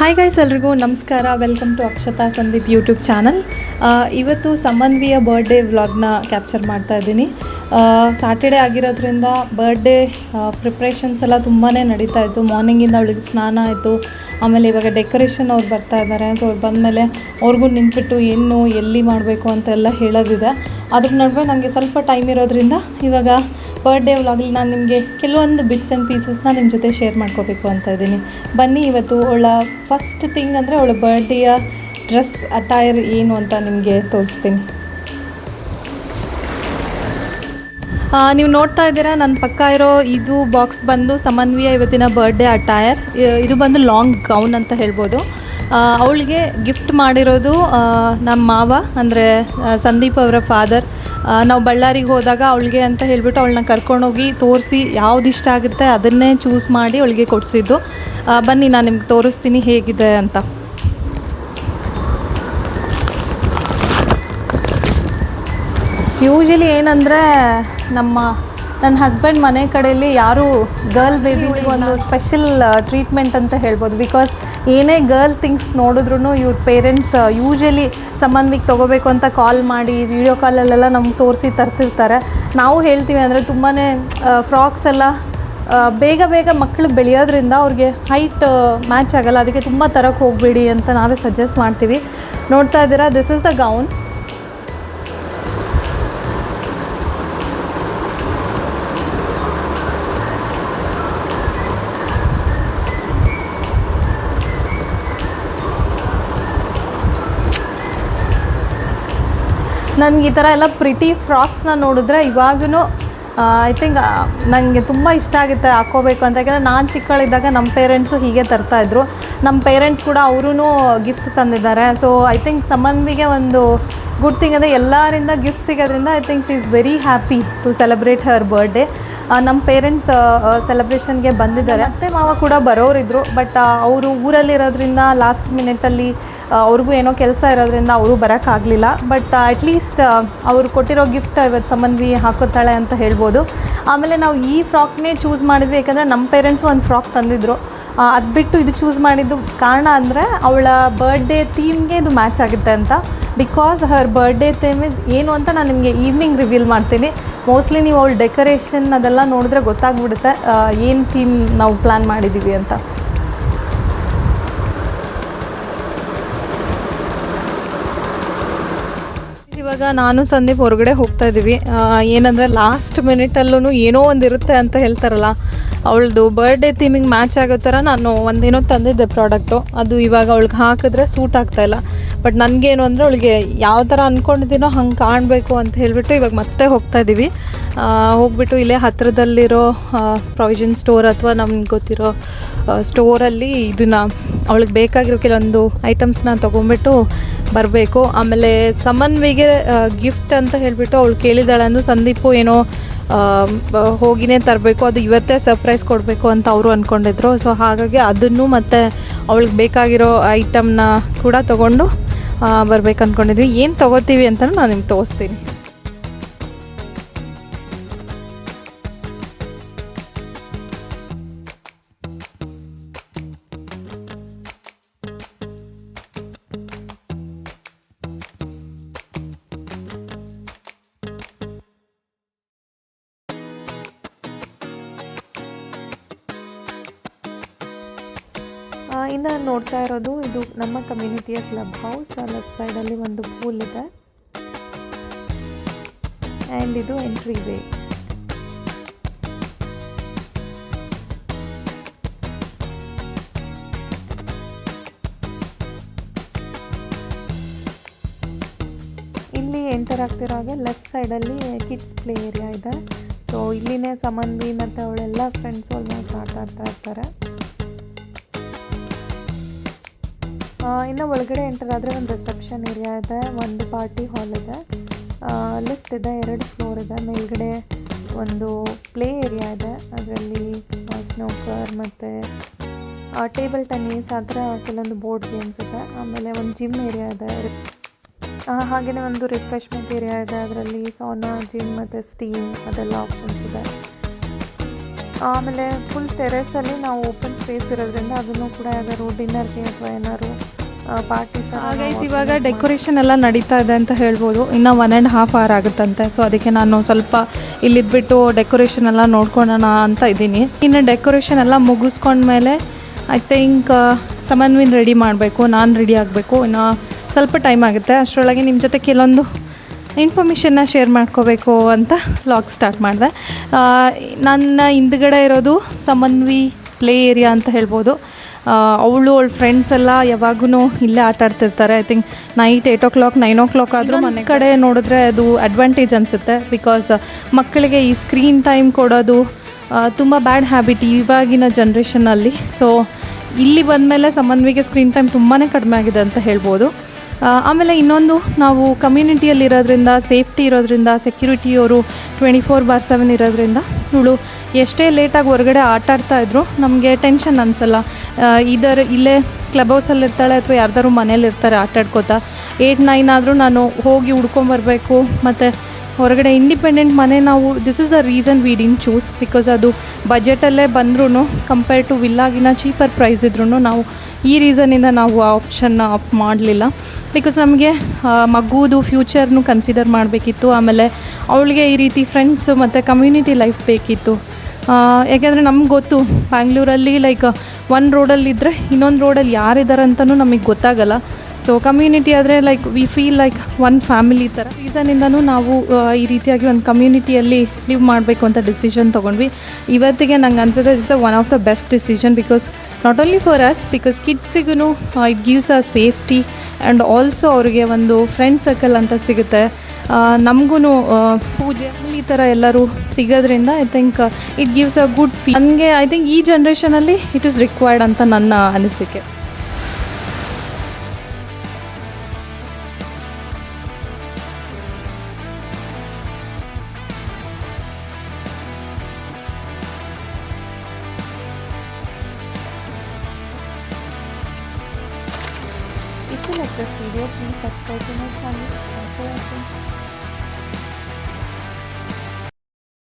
Hi guys, ಎಲ್ರಿಗೂ ನಮಸ್ಕಾರ. Welcome to Akshata Sandeep YouTube channel. ಇವತ್ತು ಸಮನ್ವಿಯ ಬರ್ಡೇ ವ್ಲಾಗ್ನ ಕ್ಯಾಪ್ಚರ್ ಮಾಡ್ತಾ ಇದ್ದೀನಿ. ಸ್ಯಾಟರ್ಡೇ ಆಗಿರೋದ್ರಿಂದ ಬರ್ಡೇ ಪ್ರಿಪ್ರೇಷನ್ಸ್ ಎಲ್ಲ ತುಂಬಾ ನಡೀತಾ ಇತ್ತು. ಮಾರ್ನಿಂಗಿಂದ ಅವಳಿಗೆ ಸ್ನಾನ ಆಯಿತು. ಆಮೇಲೆ ಇವಾಗ ಡೆಕೋರೇಷನ್ ಅವ್ರು ಬರ್ತಾ ಇದ್ದಾರೆ. ಸೊ ಅವ್ರು ಬಂದಮೇಲೆ ಅವ್ರಿಗೂ ನಿಂತ್ಬಿಟ್ಟು ಏನು ಎಲ್ಲಿ ಮಾಡಬೇಕು ಅಂತೆಲ್ಲ ಹೇಳೋದಿದೆ. ಅದ್ರ ನಡುವೆ ನನಗೆ ಸ್ವಲ್ಪ ಟೈಮ್ ಇರೋದ್ರಿಂದ ಇವಾಗ ಬರ್ಡೇ ವ್ಲಾಗಲ್ಲಿ ನಾನು ನಿಮಗೆ ಕೆಲವೊಂದು ಬಿಟ್ಸ್ ಆ್ಯಂಡ್ ಪೀಸಸ್ನ ನಿಮ್ಮ ಜೊತೆ ಶೇರ್ ಮಾಡ್ಕೋಬೇಕು ಅಂತ ಇದ್ದೀನಿ. ಬನ್ನಿ, ಇವತ್ತು ಅವಳ ಫಸ್ಟ್ ಥಿಂಗ್ ಅಂದರೆ ಅವಳ ಬರ್ಡೇಯ ಡ್ರೆಸ್ ಅಟೈರ್ ಏನು ಅಂತ ನಿಮಗೆ ತೋರಿಸ್ತೀನಿ. ನೀವು ನೋಡ್ತಾ ಇದ್ದೀರಾ ನನ್ನ ಪಕ್ಕ ಇರೋ ಇದು ಬಾಕ್ಸ್ ಬಂದು ಸಮನ್ವಿಯ ಇವತ್ತಿನ ಬರ್ಡೇ ಅಟೈರ್. ಇದು ಬಂದು ಲಾಂಗ್ ಗೌನ್ ಅಂತ ಹೇಳ್ಬೋದು. ಅವಳಿಗೆ ಗಿಫ್ಟ್ ಮಾಡಿರೋದು ನಮ್ಮ ಮಾವ, ಅಂದರೆ ಸಂದೀಪ್ ಅವರ ಫಾದರ್. ನಾವು ಬಳ್ಳಾರಿಗೆ ಹೋದಾಗ ಅವಳಿಗೆ ಅಂತ ಹೇಳಿಬಿಟ್ಟು ಅವಳನ್ನ ಕರ್ಕೊಂಡೋಗಿ ತೋರಿಸಿ ಯಾವ್ದು ಇಷ್ಟ ಆಗುತ್ತೆ ಅದನ್ನೇ ಚೂಸ್ ಮಾಡಿ ಅವಳಿಗೆ ಕೊಡಿಸಿದ್ದು. ಬನ್ನಿ, ನಾನು ನಿಮ್ಗೆ ತೋರಿಸ್ತೀನಿ ಹೇಗಿದೆ ಅಂತ. ಯೂಶಲಿ ಏನಂದರೆ ನನ್ನ ಹಸ್ಬೆಂಡ್ ಮನೆ ಕಡೆಯಲ್ಲಿ ಯಾರೂ ಗರ್ಲ್ ಬೇಬಿಗೆ ಒಂದು ಸ್ಪೆಷಲ್ ಟ್ರೀಟ್ಮೆಂಟ್ ಅಂತ ಹೇಳ್ಬೋದು. ಬಿಕಾಸ್ ಏನೇ ಗರ್ಲ್ ಥಿಂಗ್ಸ್ ನೋಡಿದ್ರೂ ಇವ್ರ ಪೇರೆಂಟ್ಸ್ ಯೂಶಲಿ ಸಮನ್ವಿಗೆ ತೊಗೋಬೇಕು ಅಂತ ಕಾಲ್ ಮಾಡಿ ವಿಡಿಯೋ ಕಾಲಲ್ಲೆಲ್ಲ ನಮ್ಗೆ ತೋರಿಸಿ ತರ್ತಿರ್ತಾರೆ. ನಾವು ಹೇಳ್ತೀವಿ ಅಂದರೆ ತುಂಬಾ ಫ್ರಾಕ್ಸ್ ಎಲ್ಲ ಬೇಗ ಮಕ್ಕಳು ಬೆಳೆಯೋದ್ರಿಂದ ಅವ್ರಿಗೆ ಹೈಟ್ ಮ್ಯಾಚ್ ಆಗೋಲ್ಲ. ಅದಕ್ಕೆ ತುಂಬ ತರಕ್ಕೆ ಹೋಗಬೇಡಿ ಅಂತ ನಾವೇ ಸಜೆಸ್ಟ್ ಮಾಡ್ತೀವಿ. ನೋಡ್ತಾ ಇದ್ದೀರಾ, ದಿಸ್ ಇಸ್ ದ ಗೌನ್. ನನಗೆ ಈ ಥರ ಎಲ್ಲ ಪ್ರಿಟಿ ಫ್ರಾಕ್ಸ್ನ ನೋಡಿದ್ರೆ ಇವಾಗೂ ಐ ಥಿಂಕ್ ನನಗೆ ತುಂಬ ಇಷ್ಟ ಆಗುತ್ತೆ ಹಾಕ್ಕೋಬೇಕು ಅಂತ. ಯಾಕೆಂದರೆ ನಾನು ಚಿಕ್ಕಳಿದ್ದಾಗ ನಮ್ಮ ಪೇರೆಂಟ್ಸು ಹೀಗೆ ತರ್ತಾಯಿದ್ರು. ನಮ್ಮ ಪೇರೆಂಟ್ಸ್ ಕೂಡ ಅವರೂ ಗಿಫ್ಟ್ ತಂದಿದ್ದಾರೆ. ಸೊ ಐ ಥಿಂಕ್ ಸಮನ್ವಿಗೆ ಒಂದು ಗುಡ್ ಥಿಂಗ್ ಅಂದರೆ ಎಲ್ಲರಿಂದ ಗಿಫ್ಟ್ ಸಿಗೋದ್ರಿಂದ I think she is very happy to celebrate her birthday. ನಮ್ಮ ಪೇರೆಂಟ್ಸ್ ಸೆಲೆಬ್ರೇಷನ್ಗೆ ಬಂದಿದ್ದಾರೆ. ಅತ್ತೆ ಮಾವ ಕೂಡ ಬರೋರಿದ್ದರು. ಬಟ್ ಅವರು ಊರಲ್ಲಿರೋದ್ರಿಂದ ಲಾಸ್ಟ್ ಮಿನಿಟಲ್ಲಿ ಅವ್ರಿಗೂ ಏನೋ ಕೆಲಸ ಇರೋದ್ರಿಂದ ಅವರು ಬರೋಕ್ಕಾಗಲಿಲ್ಲ. ಬಟ್ ಅಟ್ಲೀಸ್ಟ್ ಅವರು ಕೊಟ್ಟಿರೋ ಗಿಫ್ಟ್ ಇವತ್ತು ಸಮನ್ವಿ ಹಾಕೋತಾಳೆ ಅಂತ ಹೇಳ್ಬೋದು. ಆಮೇಲೆ ನಾವು ಈ ಫ್ರಾಕ್ನೇ ಚೂಸ್ ಮಾಡಿದ್ವಿ ಯಾಕಂದರೆ ನಮ್ಮ ಪೇರೆಂಟ್ಸು ಒಂದು ಫ್ರಾಕ್ ತಂದಿದ್ದರು. ಅದು ಬಿಟ್ಟು ಇದು ಚೂಸ್ ಮಾಡಿದ್ದು ಕಾರಣ ಅಂದರೆ ಅವಳ ಬರ್ಡೇ ಥೀಮ್ಗೆ ಇದು ಮ್ಯಾಚ್ ಆಗುತ್ತೆ ಅಂತ. Because Har birthday theme is ಏನು ಅಂತ ನಾನು ನಿಮಗೆ ಈವ್ನಿಂಗ್ ರಿವೀಲ್ ಮಾಡ್ತೀನಿ. ಮೋಸ್ಟ್ಲಿ ನೀವು ಅವಳ ಡೆಕೋರೇಷನ್ ಅದೆಲ್ಲ ನೋಡಿದ್ರೆ ಗೊತ್ತಾಗ್ಬಿಡುತ್ತೆ ಏನು ಥೀಮ್ ನಾವು ಪ್ಲ್ಯಾನ್ ಮಾಡಿದ್ದೀವಿ ಅಂತ. ಇವಾಗ ನಾನು ಸಂದೀಪ್ ಹೊರಗಡೆ ಹೋಗ್ತಾ ಇದ್ದೀವಿ. ಏನಂದರೆ ಲಾಸ್ಟ್ ಮಿನಿಟಲ್ಲೂ ಏನೋ ಒಂದು ಇರುತ್ತೆ ಅಂತ ಹೇಳ್ತಾರಲ್ಲ, ಅವಳದು ಬರ್ಡೇ ಥೀಮಿಗೆ ಮ್ಯಾಚ್ ಆಗೋ ಥರ ನಾನು ಒಂದೇನೋ ತಂದಿದ್ದೆ ಪ್ರಾಡಕ್ಟು. ಅದು ಇವಾಗ ಅವಳಿಗೆ ಹಾಕಿದ್ರೆ ಸೂಟ್ ಆಗ್ತಾಯಿಲ್ಲ. ಬಟ್ ನನಗೇನು ಅಂದರೆ ಅವಳಿಗೆ ಯಾವ ಥರ ಅಂದ್ಕೊಂಡಿದ್ದೀನೋ ಹಂಗೆ ಕಾಣಬೇಕು ಅಂತ ಹೇಳಿಬಿಟ್ಟು ಇವಾಗ ಮತ್ತೆ ಹೋಗ್ತಾ ಇದ್ದೀವಿ. ಹೋಗ್ಬಿಟ್ಟು ಇಲ್ಲೇ ಹತ್ತಿರದಲ್ಲಿರೋ ಪ್ರಾವಿಷನ್ ಸ್ಟೋರ್ ಅಥವಾ ನಮ್ಗೆ ಗೊತ್ತಿರೋ ಸ್ಟೋರಲ್ಲಿ ಇದನ್ನು ಅವಳಿಗೆ ಬೇಕಾಗಿರೋ ಕೆಲವೊಂದು ಐಟಮ್ಸ್ನ ತೊಗೊಂಬಿಟ್ಟು ಬರಬೇಕು. ಆಮೇಲೆ ಸಮನ್ವಿಗೆ ಗಿಫ್ಟ್ ಅಂತ ಹೇಳಿಬಿಟ್ಟು ಅವಳು ಕೇಳಿದಾಳೆ ಅಂದು ಸಂದೀಪು ಏನೋ ಹೋಗಿನೇ ತರಬೇಕು, ಅದು ಇವತ್ತೇ ಸರ್ಪ್ರೈಸ್ ಕೊಡಬೇಕು ಅಂತ ಅವರು ಅಂದ್ಕೊಂಡಿದ್ರು. ಸೊ ಹಾಗಾಗಿ ಅದನ್ನು ಮತ್ತು ಅವಳಿಗೆ ಬೇಕಾಗಿರೋ ಐಟಮ್ನ ಕೂಡ ತೊಗೊಂಡು ಬರಬೇಕು ಅಂದ್ಕೊಂಡಿದ್ವಿ. ಏನು ತೊಗೋತೀವಿ ಅಂತಲೂ ನಾನು ನಿಮ್ಗೆ ತೋರಿಸ್ತೀನಿ. ಇನ್ನು ನೋಡ್ತಾ ಇರೋದು ಇದು ನಮ್ಮ ಕಮ್ಯುನಿಟಿಯ ಕ್ಲಬ್ ಹೌಸ್. ಲೆಫ್ಟ್ ಸೈಡಲ್ಲಿ ಒಂದು ಪೂಲ್ ಇದೆ ಆ್ಯಂಡ್ ಇದು ಎಂಟ್ರಿ ವೇ. ಇಲ್ಲಿ ಎಂಟರ್ ಆಗ್ತಿರೋ ಹಾಗೆ ಲೆಫ್ಟ್ ಸೈಡಲ್ಲಿ ಕಿಡ್ಸ್ ಪ್ಲೇ ಏರಿಯಾ ಇದೆ. ಸೊ ಇಲ್ಲಿನೇ ಸಮನ್ವಿ ಮತ್ತು ಅವಳೆಲ್ಲ ಫ್ರೆಂಡ್ಸು ಆಲ್ಮೋಸ್ಟ್ ಆಡ್ತಾ ಇರ್ತಾರೆ. ಇನ್ನು ಒಳಗಡೆ ಎಂಟರ್ ಆದರೆ ಒಂದು ರಿಸೆಪ್ಷನ್ ಏರಿಯಾ ಇದೆ, ಒಂದು ಪಾರ್ಟಿ ಹಾಲ್ ಇದೆ, ಲಿಫ್ಟ್ ಇದೆ, 2 ಫ್ಲೋರ್ ಇದೆ. ಮೇಲ್ಗಡೆ ಒಂದು ಪ್ಲೇ ಏರಿಯಾ ಇದೆ, ಅದರಲ್ಲಿ ಸ್ನೋಕರ್ ಮತ್ತು ಟೇಬಲ್ ಟೆನ್ನಿಸ್ ಆ ಥರ ಕೆಲವೊಂದು ಬೋರ್ಡ್ ಗೇಮ್ಸ್ ಇದೆ. ಆಮೇಲೆ ಒಂದು ಜಿಮ್ ಏರಿಯಾ ಇದೆ, ಹಾಗೆಯೇ ಒಂದು ರಿಫ್ರೆಶ್ಮೆಂಟ್ ಏರಿಯಾ ಇದೆ, ಅದರಲ್ಲಿ ಸೌನಾ, ಜಿಮ್ ಮತ್ತು ಸ್ಟೀಮ್ ಅದೆಲ್ಲ ಆಪ್ಷನ್ಸ್ ಇದೆ. ಆಮೇಲೆ ಫುಲ್ ಟೆರೆಸಲ್ಲಿ ನಾವು ಓಪನ್ ಸ್ಪೇಸ್ ಇರೋದ್ರಿಂದ ಅದನ್ನು ಕೂಡ ಯಾವ್ದಾದ್ರು ಡಿನ್ನರ್ಗೆ ಅಥವಾ ಏನಾದ್ರು ಪಾರ್ಟಿ ಥರ. ಗೈಸ್ ಇವಾಗ ಡೆಕೋರೇಷನ್ ಎಲ್ಲ ನಡೀತಾ ಇದೆ ಅಂತ ಹೇಳ್ಬೋದು. ಇನ್ನೂ 1.5 hour ಆಗುತ್ತಂತೆ. ಸೊ ಅದಕ್ಕೆ ನಾನು ಸ್ವಲ್ಪ ಇಲ್ಲಿದ್ಬಿಟ್ಟು ಡೆಕೋರೇಷನ್ ಎಲ್ಲ ನೋಡ್ಕೊಳ್ಳೋಣ ಅಂತ ಇದ್ದೀನಿ. ಇನ್ನು ಡೆಕೋರೇಷನ್ ಎಲ್ಲ ಮುಗಿಸ್ಕೊಂಡ್ಮೇಲೆ ಐ ಥಿಂಕ್ ಸಮನ್ವಿನ್ ರೆಡಿ ಮಾಡಬೇಕು, ನಾನು ರೆಡಿ ಆಗಬೇಕು. ಇನ್ನು ಸ್ವಲ್ಪ ಟೈಮ್ ಆಗುತ್ತೆ. ಅಷ್ಟರೊಳಗೆ ನಿಮ್ಮ ಜೊತೆ ಕೆಲವೊಂದು ಇನ್ಫಾರ್ಮೇಷನ್ನ ಶೇರ್ ಮಾಡ್ಕೋಬೇಕು ಅಂತ ವ್ಲಾಗ್ ಸ್ಟಾರ್ಟ್ ಮಾಡಿದೆ. ನನ್ನ ಹಿಂದ್ಗಡೆ ಇರೋದು ಸಮನ್ವಿ ಪ್ಲೇ ಏರಿಯಾ ಅಂತ ಹೇಳ್ಬೋದು. ಅವಳ ಫ್ರೆಂಡ್ಸ್ ಎಲ್ಲ ಯಾವಾಗೂ ಇಲ್ಲೇ ಆಟ ಆಡ್ತಿರ್ತಾರೆ. I think night 8 o'clock 9 o'clock ಆದರೂ ಮನೆ ಕಡೆ ನೋಡಿದ್ರೆ ಅದು ಅಡ್ವಾಂಟೇಜ್ ಅನಿಸುತ್ತೆ. ಬಿಕಾಸ್ ಮಕ್ಕಳಿಗೆ ಈ ಸ್ಕ್ರೀನ್ ಟೈಮ್ ಕೊಡೋದು ತುಂಬ ಬ್ಯಾಡ್ ಹ್ಯಾಬಿಟ್ ಇವಾಗಿನ ಜನ್ರೇಷನಲ್ಲಿ. ಸೊ ಇಲ್ಲಿ ಬಂದಮೇಲೆ ಸಮನ್ವಿಗೆ ಸ್ಕ್ರೀನ್ ಟೈಮ್ ತುಂಬಾ ಕಡಿಮೆ ಆಗಿದೆ ಅಂತ ಹೇಳ್ಬೋದು. ಆಮೇಲೆ ಇನ್ನೊಂದು, ನಾವು ಕಮ್ಯುನಿಟಿಯಲ್ಲಿರೋದ್ರಿಂದ, ಸೇಫ್ಟಿ ಇರೋದ್ರಿಂದ, ಸೆಕ್ಯೂರಿಟಿಯವರು 24/7 ಇರೋದ್ರಿಂದ ಇವಳು ಎಷ್ಟೇ ಲೇಟಾಗಿ ಹೊರಗಡೆ ಆಟ ಆಡ್ತಾಯಿದ್ರು ನಮಗೆ ಟೆನ್ಷನ್ ಅನಿಸಲ್ಲ. ಇಲ್ಲೇ ಕ್ಲಬ್ ಹೌಸಲ್ಲಿರ್ತಾಳೆ ಅಥವಾ ಯಾರ್ದಾರು ಮನೇಲಿರ್ತಾರೆ ಆಟ ಆಡ್ಕೋತಾ. 8-9 ಆದರೂ ನಾನು ಹೋಗಿ ಹುಡ್ಕೊಂಬರ್ಬೇಕು. ಮತ್ತು ಹೊರಗಡೆ ಇಂಡಿಪೆಂಡೆಂಟ್ ಮನೆ ನಾವು this is the reason we didn't choose. Because ಅದು ಬಜೆಟಲ್ಲೇ ಬಂದ್ರೂ ಕಂಪೇರ್ ಟು ವಿಲ್ಲಾಗಿನ ಚೀಪರ್ ಪ್ರೈಸ್ ಇದ್ರೂ ನಾವು ಈ ರೀಸನಿಂದ ನಾವು ಆ ಆಪ್ಷನ್ನ ಆಪ್ ಮಾಡಲಿಲ್ಲ. ಬಿಕಾಸ್ ನಮಗೆ ಮಗುದು ಫ್ಯೂಚರ್ನು ಕನ್ಸಿಡರ್ ಮಾಡಬೇಕಿತ್ತು. ಆಮೇಲೆ ಅವಳಿಗೆ ಈ ರೀತಿ ಫ್ರೆಂಡ್ಸು ಮತ್ತು ಕಮ್ಯುನಿಟಿ ಲೈಫ್ ಬೇಕಿತ್ತು. ಯಾಕೆಂದರೆ ನಮ್ಗೆ ಗೊತ್ತು ಬ್ಯಾಂಗ್ಳೂರಲ್ಲಿ ಲೈಕ್ ಒಂದು ರೋಡಲ್ಲಿದ್ದರೆ ಇನ್ನೊಂದು ರೋಡಲ್ಲಿ ಯಾರಿದ್ದಾರೆ ಅಂತಲೂ ನಮಗೆ ಗೊತ್ತಾಗಲ್ಲ. ಸೊ ಕಮ್ಯುನಿಟಿ ಆದರೆ like we feel like one family ಥರ. ರೀಸನಿಂದನೂ ನಾವು ಈ ರೀತಿಯಾಗಿ ಒಂದು ಕಮ್ಯುನಿಟಿಯಲ್ಲಿ ಲಿವ್ ಮಾಡಬೇಕು ಅಂತ ಡಿಸಿಷನ್ ತೊಗೊಂಡ್ವಿ. ಇವತ್ತಿಗೆ ನಂಗೆ ಅನ್ಸುತ್ತೆ it's the one of the best decision. Because not only for us, because ಕಿಡ್ಸಿಗೂ it gives a safety and also ಅವ್ರಿಗೆ ಒಂದು ಫ್ರೆಂಡ್ ಸರ್ಕಲ್ ಅಂತ ಸಿಗುತ್ತೆ. ನಮಗೂ ಪೂಜೆ ಈ ಥರ ಎಲ್ಲರೂ ಸಿಗೋದ್ರಿಂದ I think it gives a good feel. ನನಗೆ ಐ ಥಿಂಕ್ ಈ ಜನ್ರೇಷನಲ್ಲಿ ಇಟ್ ಈಸ್ ರಿಕ್ವೈರ್ಡ್ ಅಂತ ನನ್ನ ಅನಿಸಿಕೆ. If you like this video, please subscribe to my channel. Thanks for watching.